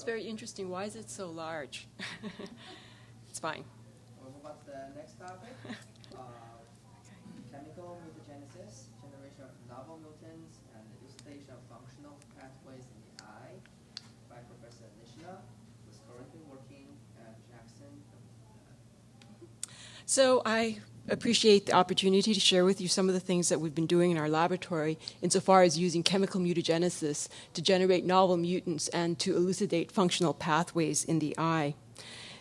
very interesting. Why is it so large? It's fine. We'll move on to the next topic. Chemical mutagenesis, generation of novel mutants, and elucidation of functional pathways in the eye by Professor Nishina, who's currently working at Jackson. So I appreciate the opportunity to share with you some of the things that we've been doing in our laboratory insofar as using chemical mutagenesis to generate novel mutants and to elucidate functional pathways in the eye.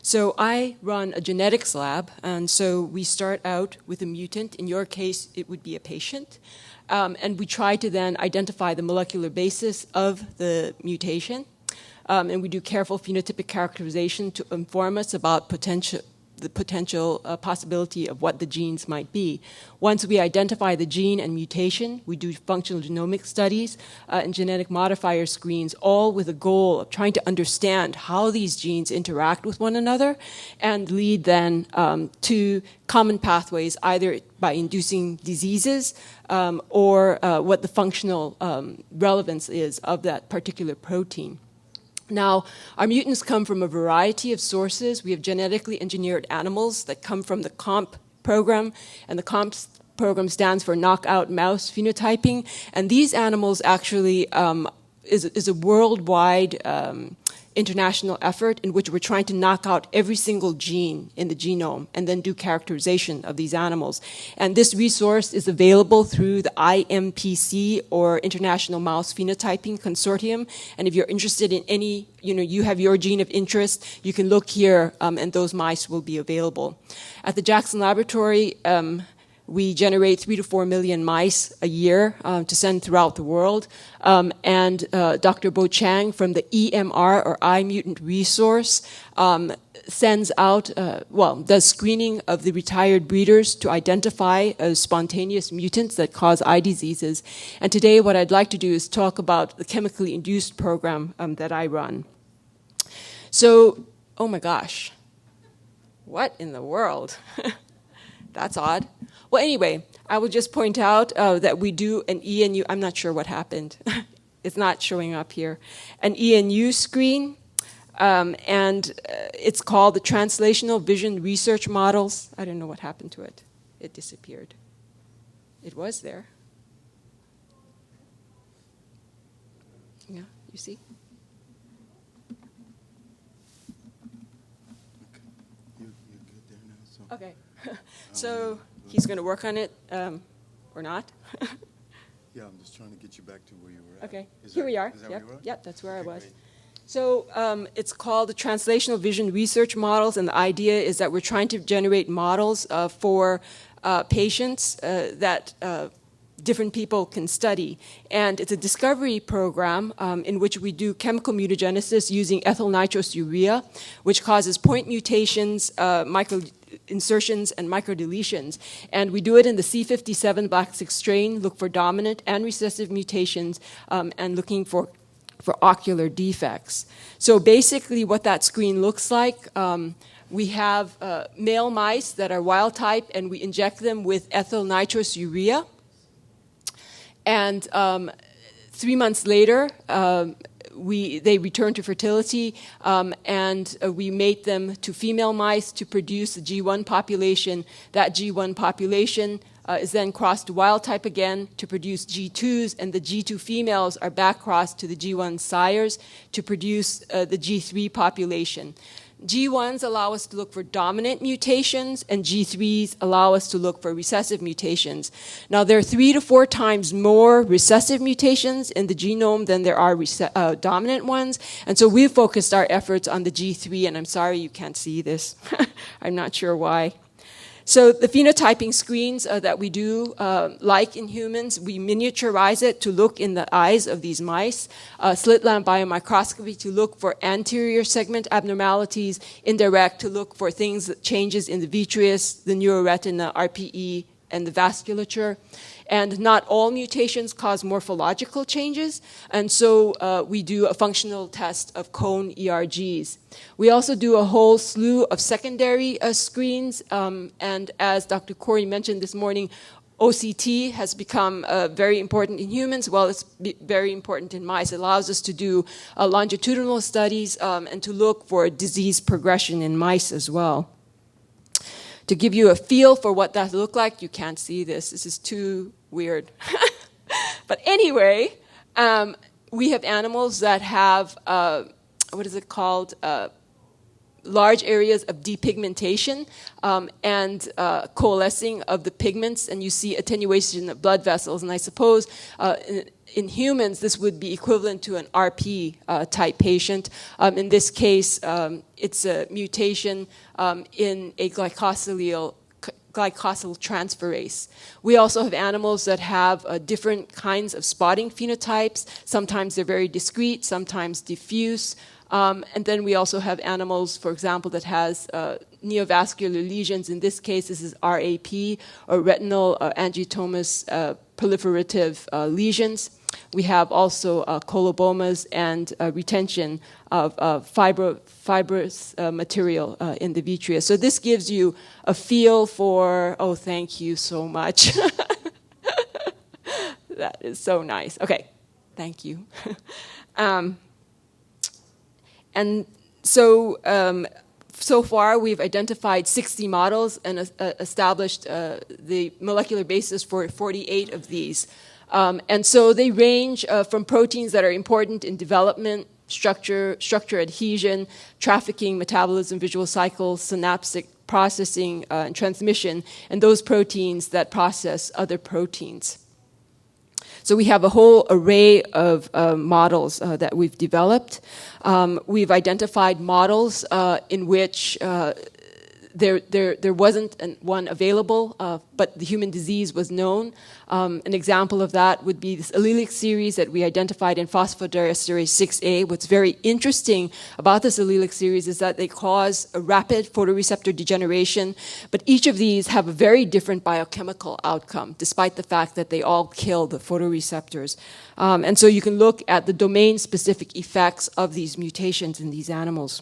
So I run a genetics lab, and so we start out with a mutant. In your case, it would be a patient. And we try to then identify the molecular basis of the mutation. And we do careful phenotypic characterization to inform us about the potential possibility of what the genes might be. Once we identify the gene and mutation, we do functional genomic studies and genetic modifier screens, all with a goal of trying to understand how these genes interact with one another and lead then to common pathways, either by inducing diseases or what the functional relevance is of that particular protein. Now, our mutants come from a variety of sources. We have genetically engineered animals that come from the COMP program, and the COMP program stands for knockout mouse phenotyping. And these animals actually is a worldwide international effort in which we're trying to knock out every single gene in the genome and then do characterization of these animals. And this resource is available through the IMPC, or International Mouse Phenotyping Consortium. And if you're interested in any, you have your gene of interest, you can look here and those mice will be available. At the Jackson Laboratory, we generate 3 to 4 million mice a year to send throughout the world. And Dr. Bo Chang from the EMR, or Eye Mutant Resource, sends out, does screening of the retired breeders to identify spontaneous mutants that cause eye diseases. And today what I'd like to do is talk about the chemically induced program that I run. So, oh my gosh, what in the world? That's odd. Well, anyway, I will just point out that we do an ENU. I'm not sure what happened. It's not showing up here. An ENU screen, and it's called the Translational Vision Research Models. I don't know what happened to it. It disappeared. It was there. Yeah, you see? Okay. You're good there now. So. Okay. So he's going to work on it, or not? Yeah, I'm just trying to get you back to where you were at. Okay, here we are. Is that Yep, where you were? yep, that's where I was. Great. So it's called the Translational Vision Research Models, and the idea is that we're trying to generate models for patients that different people can study. And it's a discovery program in which we do chemical mutagenesis using ethyl nitrous urea, which causes point mutations, microinsertions, and microdeletions. And we do it in the C57 Black 6 strain, look for dominant and recessive mutations, and looking for ocular defects. So basically what that screen looks like, we have male mice that are wild type, and we inject them with ethyl nitrous urea. And 3 months later, they return to fertility, and we mate them to female mice to produce a G1 population. That G1 population is then crossed to wild type again to produce G2s, and the G2 females are back crossed to the G1 sires to produce the G3 population. G1s allow us to look for dominant mutations, and G3s allow us to look for recessive mutations. Now, there are 3 to 4 times more recessive mutations in the genome than there are dominant ones, and so we've focused our efforts on the G3, and I'm sorry you can't see this. I'm not sure why. So the phenotyping screens that we do, like in humans, we miniaturize it to look in the eyes of these mice, slit lamp biomicroscopy to look for anterior segment abnormalities, indirect to look for things, changes in the vitreous, the neuroretina, RPE, and the vasculature. And not all mutations cause morphological changes, and so we do a functional test of cone ERGs. We also do a whole slew of secondary screens, and as Dr. Corey mentioned this morning, OCT has become very important in humans. Well, it's very important in mice. It allows us to do longitudinal studies and to look for disease progression in mice as well. To give you a feel for what that looked like, you can't see this. This is too weird. But anyway, we have animals that have, what is it called? Large areas of depigmentation and coalescing of the pigments, and you see attenuation of blood vessels. And I suppose in humans, this would be equivalent to an RP type patient. In this case, it's a mutation in a glycosyl transferase. We also have animals that have different kinds of spotting phenotypes. Sometimes they're very discrete, sometimes diffuse. And then we also have animals, for example, that has neovascular lesions. In this case, this is RAP, or retinal angiomatous proliferative lesions. We have also colobomas and retention of fibrous material in the vitreous. So this gives you a feel for, oh, thank you so much. That is so nice. Okay, thank you. And so, so far we've identified 60 models and established the molecular basis for 48 of these. And so they range from proteins that are important in development, structure adhesion, trafficking, metabolism, visual cycle, synaptic processing, and transmission, and those proteins that process other proteins. So we have a whole array of models that we've developed. We've identified models in which there wasn't one available, but the human disease was known. An example of that would be this allelic series that we identified in phosphodiesterase 6A. What's very interesting about this allelic series is that they cause a rapid photoreceptor degeneration, but each of these have a very different biochemical outcome, despite the fact that they all kill the photoreceptors. And so you can look at the domain-specific effects of these mutations in these animals.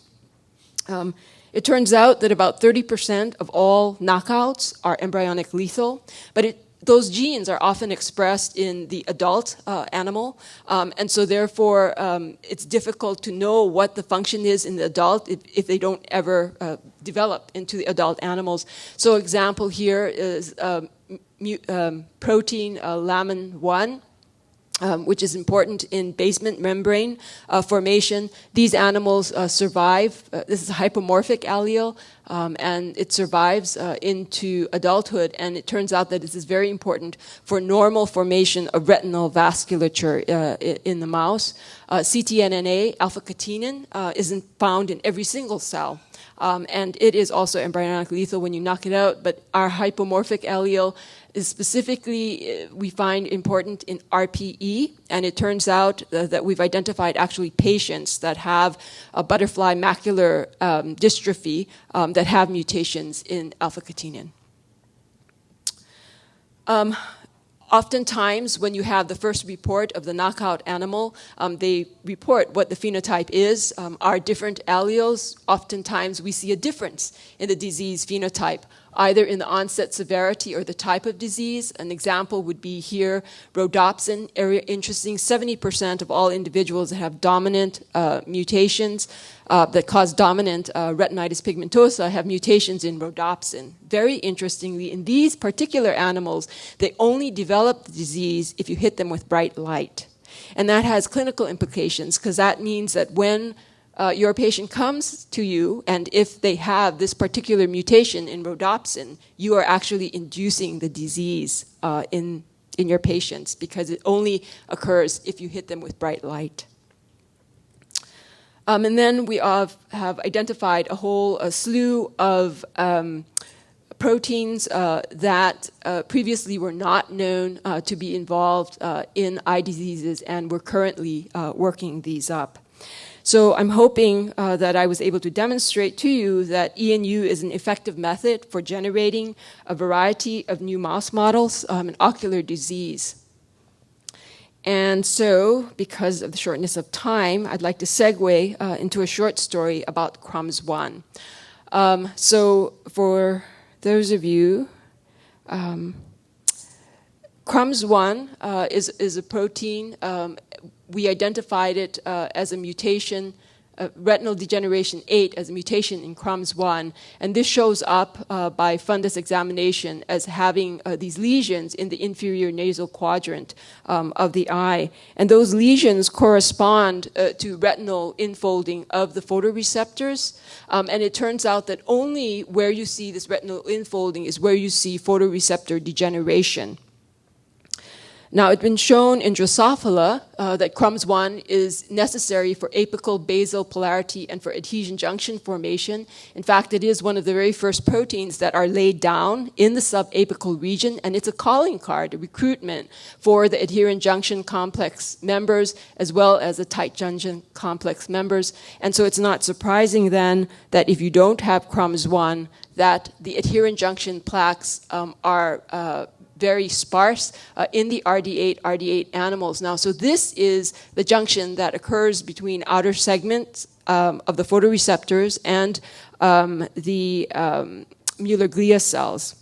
It turns out that about 30% of all knockouts are embryonic lethal, but those genes are often expressed in the adult animal, and so therefore it's difficult to know what the function is in the adult if they don't ever develop into the adult animals. So example here is protein lamin 1. Which is important in basement membrane formation. These animals survive. This is a hypomorphic allele, and it survives into adulthood. And it turns out that this is very important for normal formation of retinal vasculature in the mouse. ctNNA, alpha-catenin, isn't found in every single cell. And it is also embryonic lethal when you knock it out. But our hypomorphic allele is specifically, we find important in RPE, and it turns out that we've identified actually patients that have a butterfly macular dystrophy that have mutations in alpha-catenin. Oftentimes, when you have the first report of the knockout animal, they report what the phenotype is. Our different alleles, oftentimes we see a difference in the disease phenotype, either in the onset severity or the type of disease. An example would be here, rhodopsin, area interesting. 70% of all individuals that have dominant mutations that cause dominant retinitis pigmentosa have mutations in rhodopsin. Very interestingly, in these particular animals, they only develop the disease if you hit them with bright light. And that has clinical implications, because that means that when your patient comes to you, and if they have this particular mutation in rhodopsin, you are actually inducing the disease in your patients, because it only occurs if you hit them with bright light. And then we have identified a whole slew of proteins that previously were not known to be involved in eye diseases, and we're currently working these up. So I'm hoping that I was able to demonstrate to you that ENU is an effective method for generating a variety of new mouse models in ocular disease. And so, because of the shortness of time, I'd like to segue into a short story about CRUMS1. So for those of you CRUMS1 is a protein. We identified it as a mutation, retinal degeneration 8 as a mutation in CRUMS1, and this shows up by fundus examination as having these lesions in the inferior nasal quadrant of the eye. And those lesions correspond to retinal infolding of the photoreceptors, and it turns out that only where you see this retinal infolding is where you see photoreceptor degeneration. Now, it's been shown in Drosophila that CRUMS1 is necessary for apical basal polarity and for adhesion junction formation. In fact, it is one of the very first proteins that are laid down in the subapical region, and it's a calling card, a recruitment for the adherent junction complex members as well as the tight junction complex members. And so it's not surprising then that if you don't have CRUMS1, that the adherent junction plaques are very sparse in the RD8 animals. Now, so this is the junction that occurs between outer segments of the photoreceptors and the Mueller glia cells.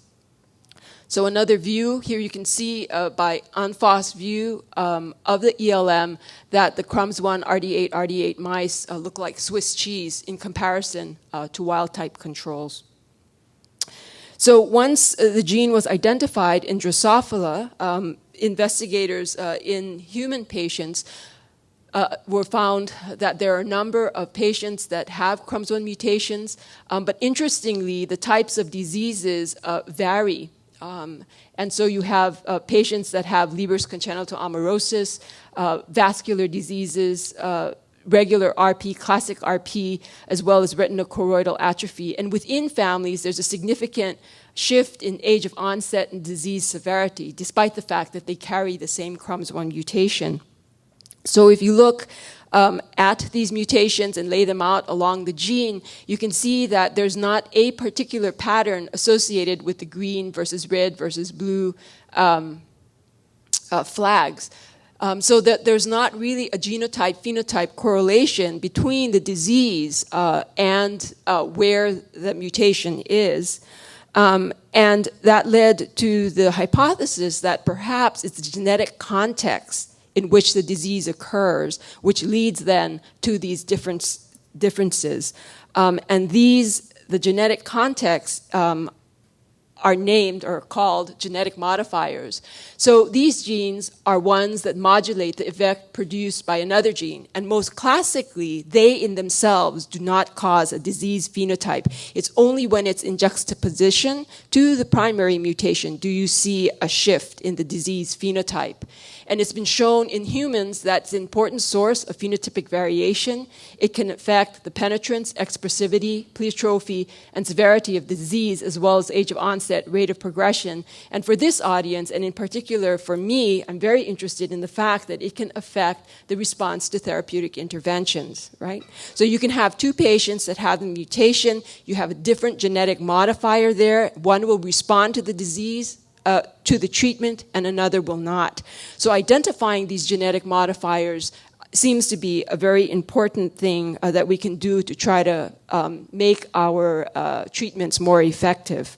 So another view, here you can see by Anfos view of the ELM that the CRUMS1 RD8 mice look like Swiss cheese in comparison to wild-type controls. So once the gene was identified in Drosophila, investigators in human patients were found that there are a number of patients that have CRUMS1 mutations, but interestingly, the types of diseases vary. And so you have patients that have Leber's congenital amaurosis, vascular diseases, regular RP, classic RP, as well as retinochoroidal atrophy. And within families, there's a significant shift in age of onset and disease severity, despite the fact that they carry the same CRUMS1 mutation. So if you look at these mutations and lay them out along the gene, you can see that there's not a particular pattern associated with the green versus red versus blue flags. So that there's not really a genotype-phenotype correlation between the disease and where the mutation is. And that led to the hypothesis that perhaps it's the genetic context in which the disease occurs, which leads then to these differences. And the genetic contexts are named or called genetic modifiers. So these genes are ones that modulate the effect produced by another gene. And most classically, they in themselves do not cause a disease phenotype. It's only when it's in juxtaposition to the primary mutation do you see a shift in the disease phenotype. And it's been shown in humans that it's an important source of phenotypic variation. It can affect the penetrance, expressivity, pleiotrophy, and severity of disease, as well as age of onset, rate of progression. And for this audience, and in particular for me, I'm very interested in the fact that it can affect the response to therapeutic interventions, right? So you can have two patients that have the mutation. You have a different genetic modifier there. One will respond to the disease, to the treatment, and another will not. So identifying these genetic modifiers seems to be a very important thing that we can do to try to make our treatments more effective.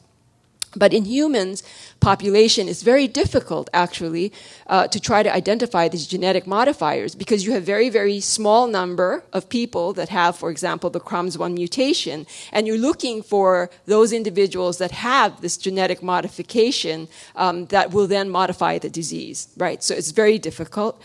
But in humans, population is very difficult, actually, to try to identify these genetic modifiers because you have very, very small number of people that have, for example, the CRUMS1 mutation, and you're looking for those individuals that have this genetic modification that will then modify the disease, right? So it's very difficult.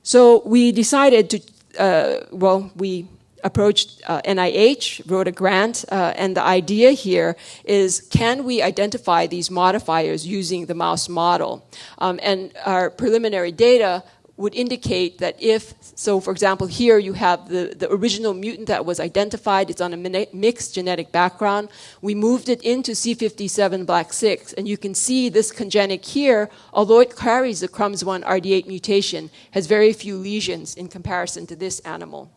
So we decided to, we approached NIH, wrote a grant, and the idea here is, can we identify these modifiers using the mouse model? And our preliminary data would indicate that if, so for example, here you have the original mutant that was identified, it's on a mixed genetic background. We moved it into C57 black 6, and you can see this congenic here, although it carries the CRUMS1 RD8 mutation, has very few lesions in comparison to this animal.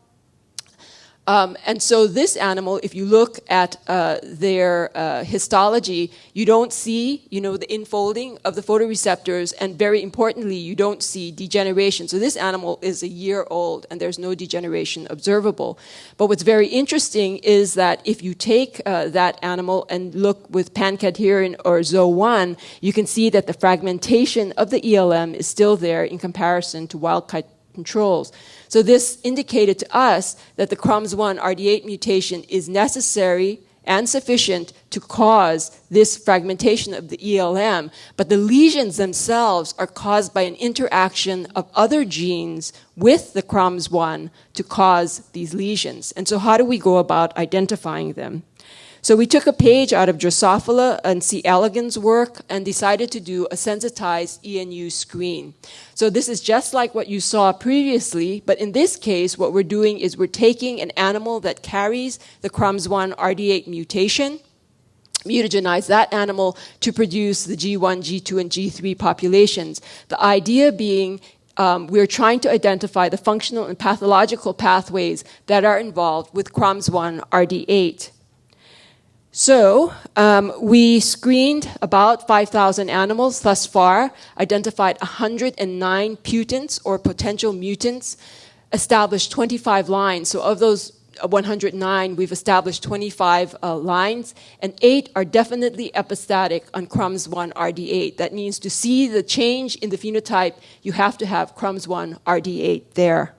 And so this animal, if you look at their histology, you don't see, the infolding of the photoreceptors, and very importantly, you don't see degeneration. So this animal is a year old, and there's no degeneration observable. But what's very interesting is that if you take that animal and look with pancadherin or ZO1, you can see that the fragmentation of the ELM is still there in comparison to wild-type controls. So this indicated to us that the CRUMS1 RD8 mutation is necessary and sufficient to cause this fragmentation of the ELM, but the lesions themselves are caused by an interaction of other genes with the CRUMS1 to cause these lesions. And so how do we go about identifying them? So we took a page out of Drosophila and C. elegans work and decided to do a sensitized ENU screen. So this is just like what you saw previously, but in this case, what we're doing is we're taking an animal that carries the CRUMS1 RD8 mutation, mutagenize that animal to produce the G1, G2, and G3 populations. The idea being we're trying to identify the functional and pathological pathways that are involved with CRUMS1 RD8. So we screened about 5,000 animals thus far, identified 109 putants or potential mutants, established 25 lines. So of those 109, we've established 25 lines, and 8 are definitely epistatic on CRUMS1 RD8. That means to see the change in the phenotype, you have to have CRUMS1 RD8 there.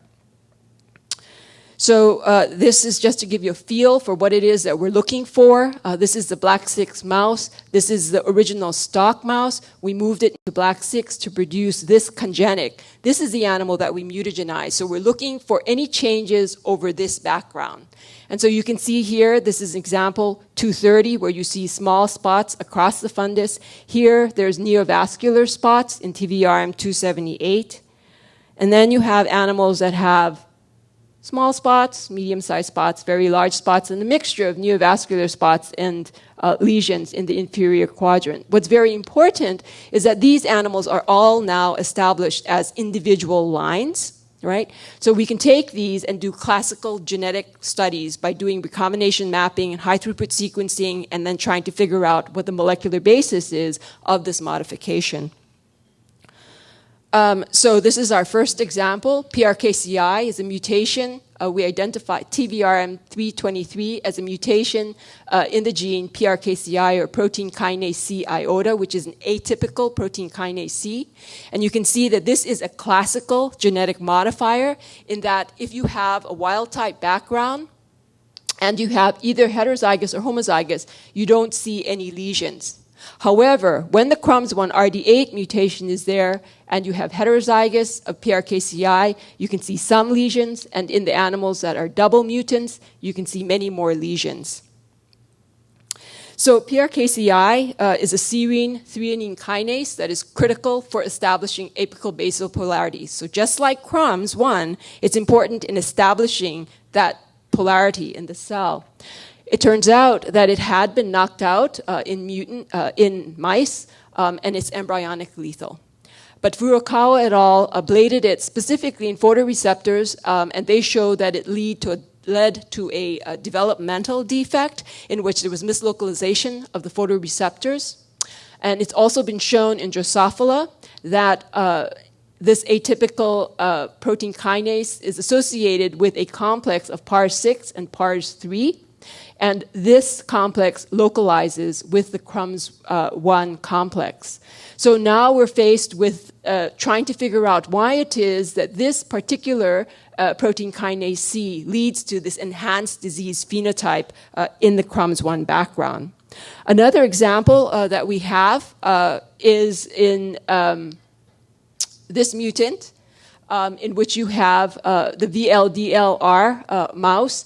So this is just to give you a feel for what it is that we're looking for. This is the Black 6 mouse. This is the original stock mouse. We moved it to Black 6 to produce this congenic. This is the animal that we mutagenized. So we're looking for any changes over this background. And so you can see here, this is example 230, where you see small spots across the fundus. Here, there's neovascular spots in TVRM 278. And then you have animals that have small spots, medium-sized spots, very large spots, and a mixture of neovascular spots and lesions in the inferior quadrant. What's very important is that these animals are all now established as individual lines, right? So we can take these and do classical genetic studies by doing recombination mapping and high-throughput sequencing and then trying to figure out what the molecular basis is of this modification. So this is our first example. PRKCI is a mutation. We identified TVRM323 as a mutation in the gene PRKCI, or protein kinase C iota, which is an atypical protein kinase C. And you can see that this is a classical genetic modifier in that if you have a wild-type background and you have either heterozygous or homozygous, you don't see any lesions. However, when the CRUMS1 RD8 mutation is there and you have heterozygous of PRKCI, you can see some lesions, and in the animals that are double mutants, you can see many more lesions. So PRKCI is a serine threonine kinase that is critical for establishing apical basal polarity. So just like CRUMS1, it's important in establishing that polarity in the cell. It turns out that it had been knocked out in mice, and it's embryonic lethal. But Furukawa et al. Ablated it specifically in photoreceptors, and they showed that it led to a developmental defect in which there was mislocalization of the photoreceptors. And it's also been shown in Drosophila that this atypical protein kinase is associated with a complex of PAR6 and PARS3. And this complex localizes with the CRUMS1 complex. So now we're faced with trying to figure out why it is that this particular protein kinase C leads to this enhanced disease phenotype in the CRUMS1 background. Another example that we have is in this mutant, in which you have the VLDLR mouse.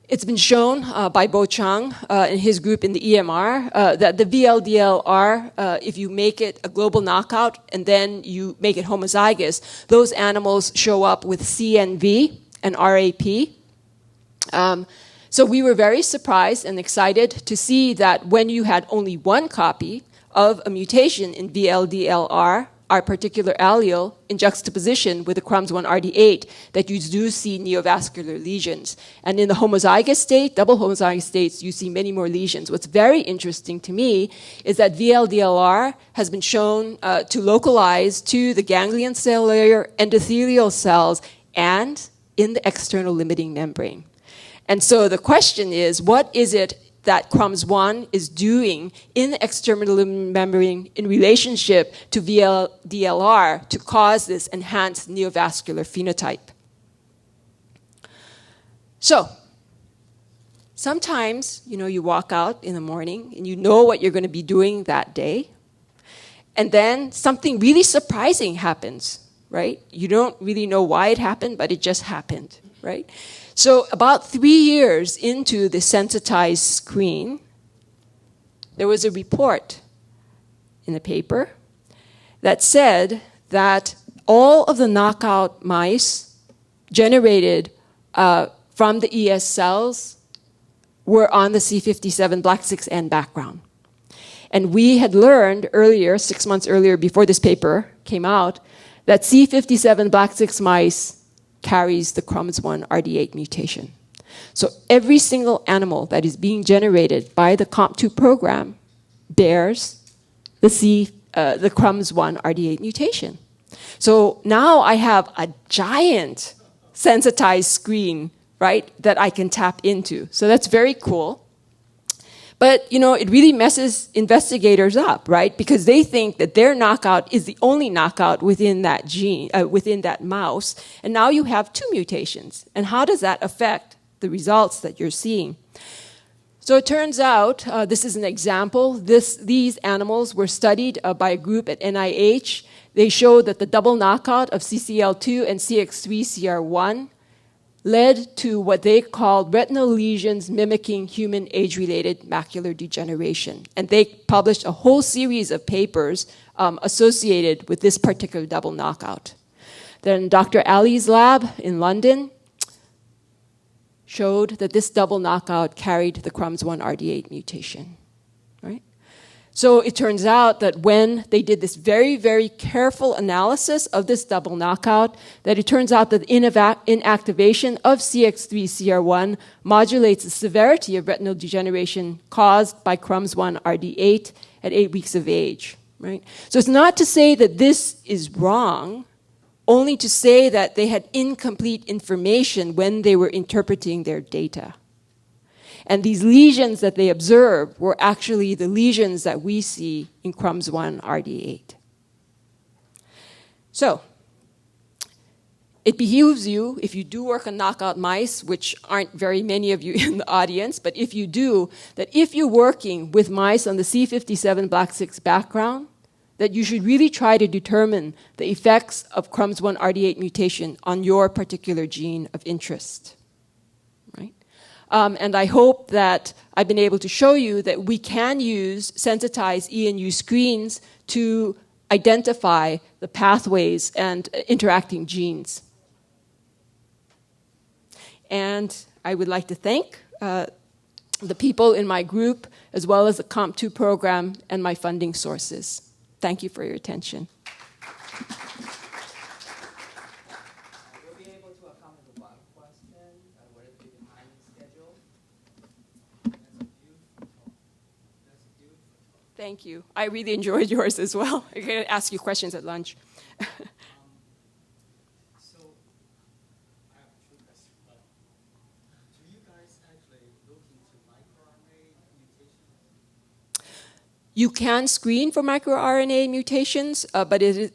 It's been shown by Bo Chang and his group in the EMR that the VLDLR, if you make it a global knockout and then you make it homozygous, those animals show up with CNV and RAP. So we were very surprised and excited to see that when you had only one copy of a mutation in VLDLR, our particular allele in juxtaposition with the Crumbs1 RD8 that you do see neovascular lesions. And in the homozygous state, double homozygous states, you see many more lesions. What's very interesting to me is that VLDLR has been shown to localize to the ganglion cell layer, endothelial cells, and in the external limiting membrane. And so the question is, what is it that Crumbs1 is doing in the external limiting membrane in relationship to VLDLR to cause this enhanced neovascular phenotype? So, sometimes, you walk out in the morning and you know what you're going to be doing that day, and then something really surprising happens, right? You don't really know why it happened, but it just happened, right? So about 3 years into the sensitized screen, there was a report in the paper that said that all of the knockout mice generated from the ES cells were on the C57 Black 6N background. And we had learned earlier, 6 months earlier, before this paper came out, that C57 Black 6 mice carries the Crumbs1 RD8 mutation. So every single animal that is being generated by the COMP2 program bears the Crumbs1 RD8 mutation. So now I have a giant sensitized screen, right, that I can tap into. So that's very cool. But, it really messes investigators up, right? Because they think that their knockout is the only knockout within that gene, within that mouse. And now you have 2 mutations. And how does that affect the results that you're seeing? So it turns out, this is an example. These animals were studied by a group at NIH. They showed that the double knockout of CCL2 and CX3CR1 led to what they called retinal lesions mimicking human age-related macular degeneration. And they published a whole series of papers associated with this particular double knockout. Then Dr. Ali's lab in London showed that this double knockout carried the Crumbs1 RD8 mutation, right? So it turns out that when they did this very, very careful analysis of this double knockout, that it turns out that inactivation of CX3CR1 modulates the severity of retinal degeneration caused by Crumbs1 RD8 at 8 weeks of age, right? So it's not to say that this is wrong, only to say that they had incomplete information when they were interpreting their data. And these lesions that they observed were actually the lesions that we see in Crumbs1 RD8. So, it behooves you, if you do work on knockout mice, which aren't very many of you in the audience, but if you do, that if you're working with mice on the C57 Black 6 background, that you should really try to determine the effects of Crumbs1 RD8 mutation on your particular gene of interest. And I hope that I've been able to show you that we can use sensitized ENU screens to identify the pathways and interacting genes. And I would like to thank the people in my group, as well as the COMP2 program and my funding sources. Thank you for your attention. Thank you. I really enjoyed yours as well. I'm going to ask you questions at lunch. So, I have 2 questions. Do you guys actually look into microRNA mutations? You can screen for microRNA mutations, but it is,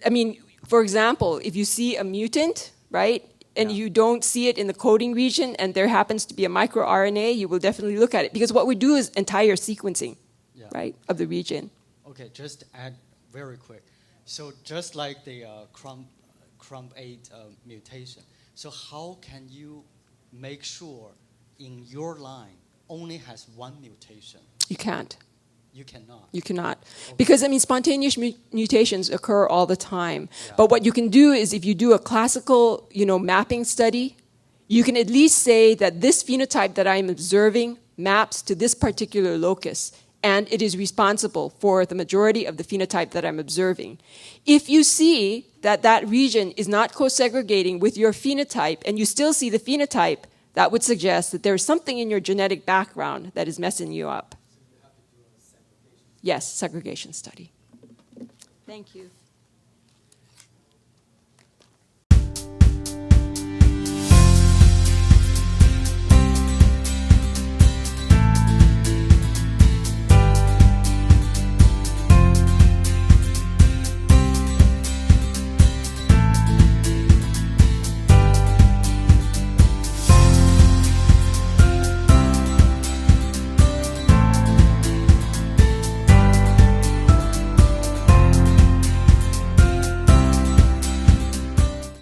for example, if you see a mutant, right, and you don't see it in the coding region, and there happens to be a microRNA, you will definitely look at it. Because what we do is entire sequencing. Right, of the region. Okay, just add very quick. So just like the CRUMP8 mutation, so how can you make sure in your line only has 1 mutation? You can't. You cannot? You cannot. Okay. Because, spontaneous mutations occur all the time. Yeah. But what you can do is if you do a classical, mapping study, you can at least say that this phenotype that I'm observing maps to this particular locus. and it is responsible for the majority of the phenotype that I'm observing. If you see that that region is not co-segregating with your phenotype, and you still see the phenotype, that would suggest that there's something in your genetic background that is messing you up. Yes, segregation study. Thank you.